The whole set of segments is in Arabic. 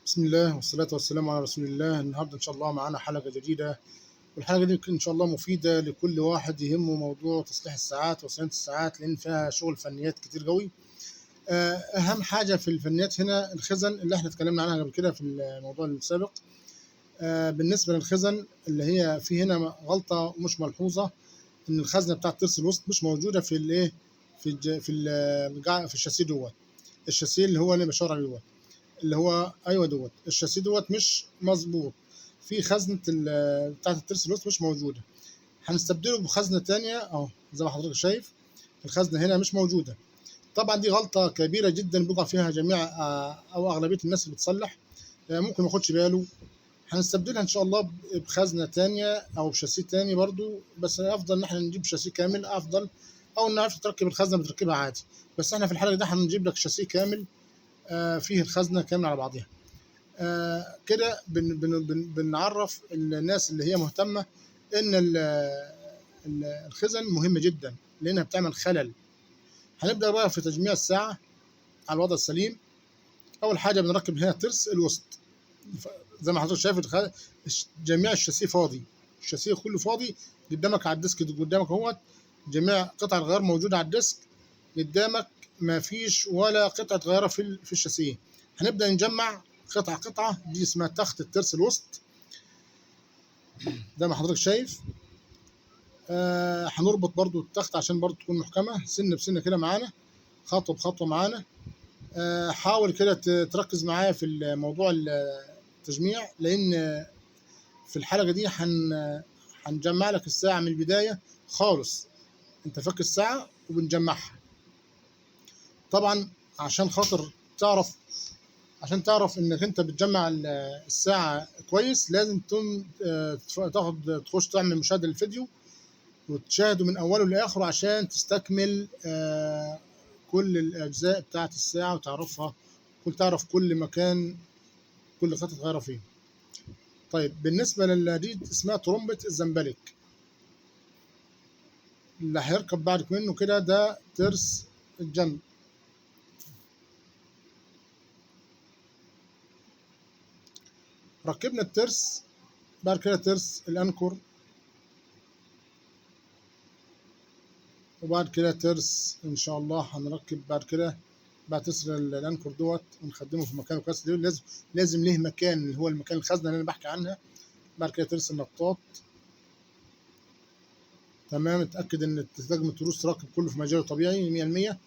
بسم الله والصلاة والسلام على رسول الله. النهارده إن شاء الله معانا حلقة جديدة، والحلقة دي إن شاء الله مفيدة لكل واحد يهمه موضوع تصليح الساعات وصيانة الساعات، لأن فيها شغل فنيات كتير قوي. أهم حاجة في الفنيات هنا الخزن اللي إحنا اتكلمنا عنها قبل كده في الموضوع السابق. بالنسبة للخزن اللي هي في هنا غلطة مش ملحوظة، إن الخزنة بتاعة ترس الوسط مش موجودة في الإيه، في الشاسيه دوت. الشاسيه اللي هو اللي بشاور عليه دوت، اللي هو ايوه دوت الشاسيه دوت مش مظبوط. في خزنه بتاعه الترس الوسط مش موجوده، هنستبدله بخزنه تانية اهو زي ما حضرتك شايف. الخزنه هنا مش موجوده. طبعا دي غلطه كبيره جدا بيقع فيها جميع او اغلبيه الناس اللي بتصلح. ممكن ما ياخدش باله. هنستبدلها ان شاء الله بخزنه تانية او بشاسيه تاني برضو، بس افضل ان احنا نجيب شاسيه كامل افضل، او ان عرفت تركب الخزنه بتركبها عادي. بس احنا في الحاله دي هنجيب لك شاسيه كامل فيه الخزنه كامله على بعضها. كده بنعرف الناس اللي هي مهتمة إن الخزن مهمة جدا لأنها بتعمل خلل. هنبدأ بقى في تجميع الساعة على الوضع السليم. أول حاجة بنركب هنا ترس الوسط. زي ما حضرتك شايف جميع الشاسيه فاضي، الشاسيه كله فاضي قدامك على الديسك. قدامك اهوت جميع قطع الغيار موجودة على الديسك قدامك، ما فيش ولا قطعة غيارة في الشاسيه. هنبدأ نجمع قطعة قطعة، دي اسمها تخت الترس الوسط زي ما حضرتك شايف. هنربط برضو التخت عشان برضو تكون محكمة سن بسنة كده معانا، خطوة بخطوة معانا. حاول كده تركز معايا في موضوع التجميع، لأن في الحلقة دي هنجمع لك الساعة من البداية خالص. انت فك الساعة وبنجمعها. طبعا عشان خاطر تعرف عشان تعرف انك انت بتجمع الساعة كويس، لازم تخش تعمل مشاهدة للفيديو وتشاهده من اوله لاخره عشان تستكمل كل الاجزاء بتاعت الساعة وتعرفها، تعرف كل مكان كل قطعة غيره فين. طيب بالنسبة للجديد اسمها ترمبة الزنبلك اللي هيركب بعدك منه كده، ده ترس الجنب. ركبنا الترس، بعد كده ترس الانكر، وبعد كده ترس ان شاء الله هنركب بعد كده بعد ترس الانكر دوت ونخدمه في مكانه كويس. لازم ليه مكان اللي هو المكان الخزنه اللي انا بحكي عنها. بعد كده ترس النطاط. تمام، اتاكد ان تستخدم التروس تركب كله في مجاله طبيعي 100%.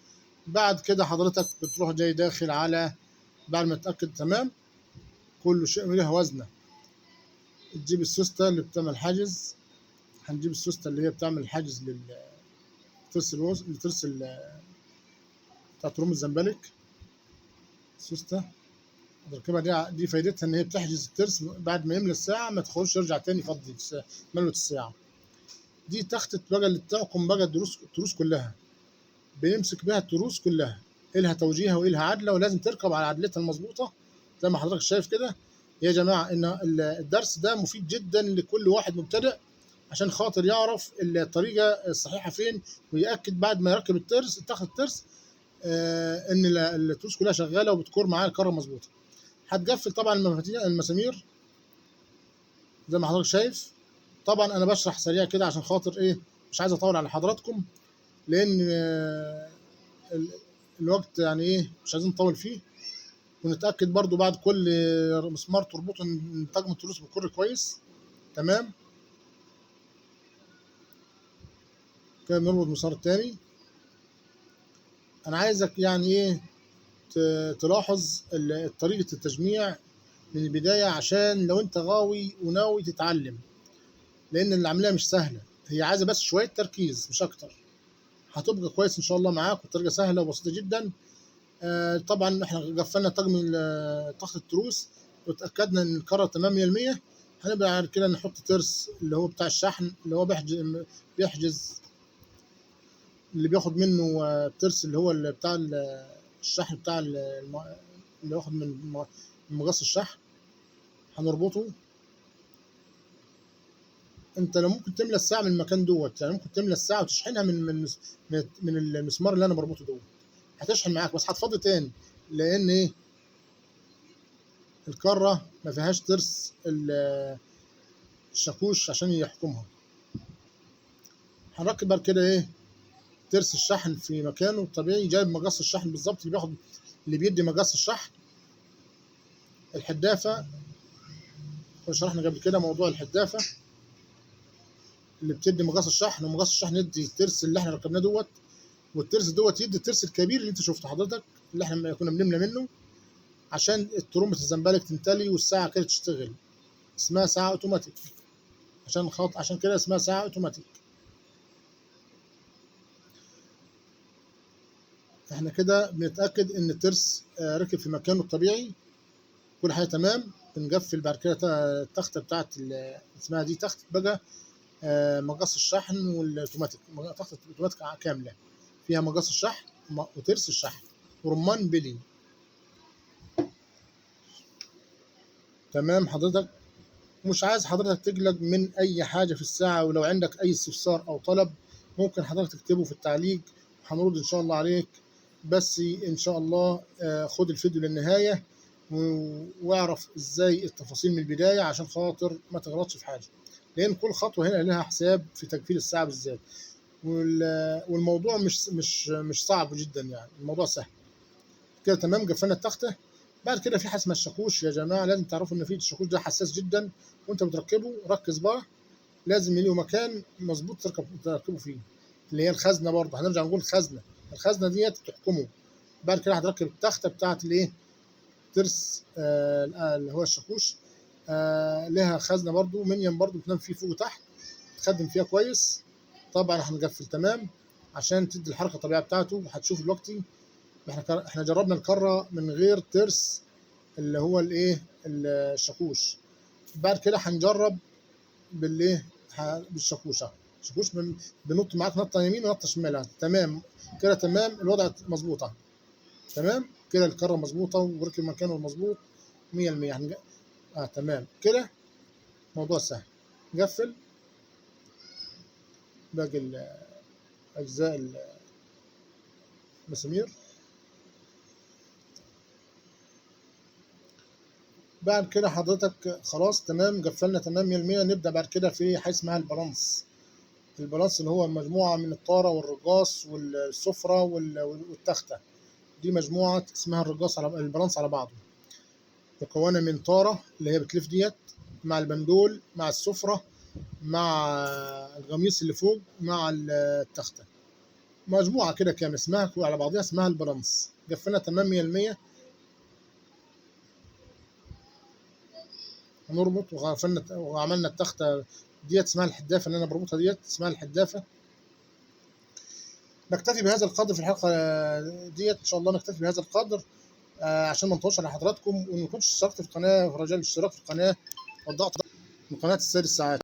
بعد كده حضرتك بتروح جاي داخل على، بعد ما تتاكد تمام كل شيء له وزنه، تجيب السوسته اللي بتعمل حاجز. هنجيب السوسته اللي هي بتعمل حاجز لترس بتاعت روم الزنبلك. السوسته تركبها دي فايدتها ان هي بتحجز الترس بعد ما يملى الساعه، ما تخرجش يرجع تاني يفضي ملوة الساعه. دي تخت بقى اللي بتحكم بقى التروس كلها، بنمسك بيها التروس كلها، إلها توجيهها وإلها عدله، ولازم تركب على عدلتها المظبوطه زي ما حضرتك شايف كده. يا جماعه ان الدرس ده مفيد جدا لكل واحد مبتدئ عشان خاطر يعرف الطريقه الصحيحه فين، ويأكد بعد ما يركب الترس تاخد الترس ان التروس كلها شغاله وبتكور معاه الكره مظبوطه. هتقفل طبعا المسامير زي ما حضرتك شايف. طبعا انا بشرح سريع كده عشان خاطر ايه، مش عايز اطول على حضراتكم، لان الوقت يعني ايه مش عايزين نطول فيه. ونتاكد برضو بعد كل مسمار تربطه ان طقم التروس بيكر كويس. تمام كده نربط المسار التاني. انا عايزك يعني ايه تلاحظ طريقه التجميع من البدايه، عشان لو انت غاوي وناوي تتعلم، لان العمليه مش سهله، هي عايزه بس شويه تركيز مش اكتر. هتبقى كويس ان شاء الله معاك بطريقه سهله وبسيطه جدا. طبعا احنا قفلنا طقم تخت التروس وتاكدنا ان الكره تمام 100%. هنبدا بعد كده نحط ترس اللي هو بتاع الشحن، اللي هو بيحجز اللي بياخد منه الترس اللي هو اللي بتاع الشحن بتاع اللي واخد من مقص الشحن. هنربطه. انت لو ممكن تملى الساعه من المكان دوت، يعني ممكن تملى الساعه وتشحنها من المسمار اللي انا بربطه دوت، هتشحن معاك بس هتفضي تاني. لان ايه، الكرة ما فيهاش ترس الشاكوش عشان يحكمها. هنركب بعد كده ايه ترس الشحن في مكانه الطبيعي، جايب مقص الشحن بالظبط اللي بياخد اللي بيدي مقص الشحن. الحدافة شرحنا قبل كده موضوع الحدافة اللي بتدي مقص الشحن، ومقص الشحن يدي الترس اللي احنا ركبناه دوت، والترس دوت يدي الترس الكبير اللي انت شفته حضرتك اللي احنا كنا بنملى منه عشان ترمبة الزنبلك تمتلي والساعة كده تشتغل. اسمها ساعة اوتوماتيك، عشان كده اسمها ساعة اوتوماتيك. احنا كده بنتأكد ان الترس ركب في مكانه الطبيعي، كل حاجة تمام. بنقفل بعد كده التختة بتاعت اسمها دي تختة بقى مقص الشحن والاوتوماتيك، تختة اوتوماتيك كاملة فيها مقص الشحن وترس الشحن ورمان بلي. تمام حضرتك، مش عايز حضرتك تقلق من اي حاجة في الساعة، ولو عندك اي استفسار او طلب ممكن حضرتك تكتبه في التعليق وهنرد ان شاء الله عليك. بس ان شاء الله خد الفيديو للنهاية واعرف ازاي التفاصيل من البداية عشان خاطر ما تغلطش في حاجة، لان كل خطوة هنا لها حساب في تقفيل الساعة بالذات. والموضوع مش صعب جدا، يعني الموضوع سهل كده. تمام، قفلنا التختة. بعد كده في حاجة اسمها الشاكوش. يا جماعة لازم تعرفوا ان في الشاكوش ده حساس جدا، وانت بتركبه ركز بقى لازم له مكان مظبوط تركبه فيه، اللي هي الخزنة. برضه هنرجع نقول الخزنة ديت تحكمه. بعد كده هتركب التختة بتاعت الايه ترس اللي هو الشاكوش. لها خزنة برضه منيم برضه بتنام فيه فوق وتحت، تخدم فيها كويس. طبعا هنقفل تمام عشان تدي الحركة الطبيعية بتاعته. هتشوف دلوقتي احنا جربنا الكرة من غير ترس اللي هو الايه الشاكوش. بعد كده هنجرب بالايه بالشاكوشه. الشاكوش بنط معاك نطه يمين ونطه شمال. تمام كده، تمام الوضع مظبوطه. تمام كده الكره مظبوطه وركب مكانه مظبوط 100%. تمام كده موضوع سهل. نقفل باقي اجزاء المسامير. بعد كده حضرتك خلاص تمام قفلنا تمام 100%. نبدا بعد كده في حاجه اسمها البالانس. البالانس اللي هو مجموعه من الطاره والرقاص والسفره والتخته. دي مجموعه اسمها الرقاص على البالانس على بعضه، مكونه من طاره اللي هي بتلف ديت مع البندول مع السفره مع القميص اللي فوق مع التخته. مجموعه كده كامله اسمها على بعضها اسمها البالانس. قفلنا تمام 100%. هنربط وقفلنا وعملنا التخته ديت اسمها الحدافه اللي انا بربطها ديت اسمها الحدافه. نكتفي بهذا القدر في الحلقه ديت ان شاء الله. نكتفي بهذا القدر عشان ما نطولش على حضراتكم. وما كنتش اشتركت في القناه، رجاء الاشتراك في القناه والضغط من قناه السيد السعاده.